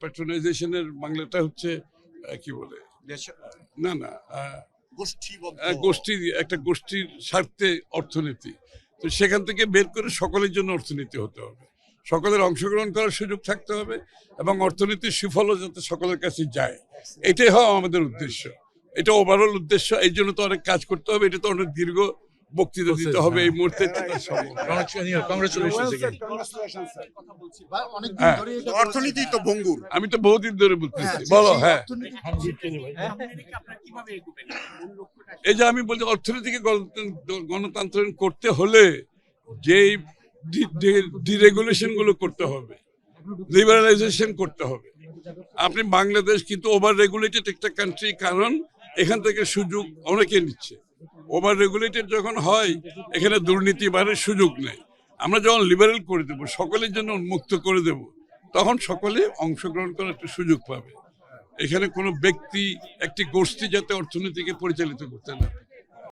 প্যাট্রোনাইজেশনের বাংলাটা হচ্ছে কি বলে না না গোষ্ঠী একটা গোষ্ঠীর স্বার্থে অর্থনীতি। তো সেখান থেকে বের করে সকলের জন্য অর্থনীতি হতে হবে, সকলের অংশগ্রহণ করার সুযোগ থাকতে হবে এবং অর্থনীতির সুফলও যাতে সকলের কাছে যায়, এটাই হওয়া আমাদের উদ্দেশ্য। এটা ওভারঅল উদ্দেশ্য। এই জন্য তো অনেক কাজ করতে হবে, এটা তো অনেক দীর্ঘ বক্তৃতা দিতে হবে এই মুহূর্তে। অর্থনীতি তো ভঙ্গুর, আমি তো বহুদিন ধরে বলতেছি। বলো। হ্যাঁ, এই যে আমি বলছি অর্থনীতিকে গণতান্ত্রিক করতে হলে যে ডিরেগুলেশন গুলো করতে হবে, লিবারালাইজেশন করতে হবে। আপনি বাংলাদেশ কিন্তু ওভার রেগুলেটেড একটা কান্ট্রি, কারণ এখান থেকে সুযোগ অনেকে নিচ্ছে। ওভার রেগুলেটেড যখন হয় এখানে দুর্নীতি বাড়ার সুযোগ নেই। আমরা যখন লিবারেল করে দেবো, সকলের জন্য উন্মুক্ত করে দেব, তখন সকলে অংশগ্রহণ করার একটা সুযোগ পাবে। এখানে কোনো ব্যক্তি, একটি গোষ্ঠী যাতে অর্থনীতিকে পরিচালিত করতে না পারে।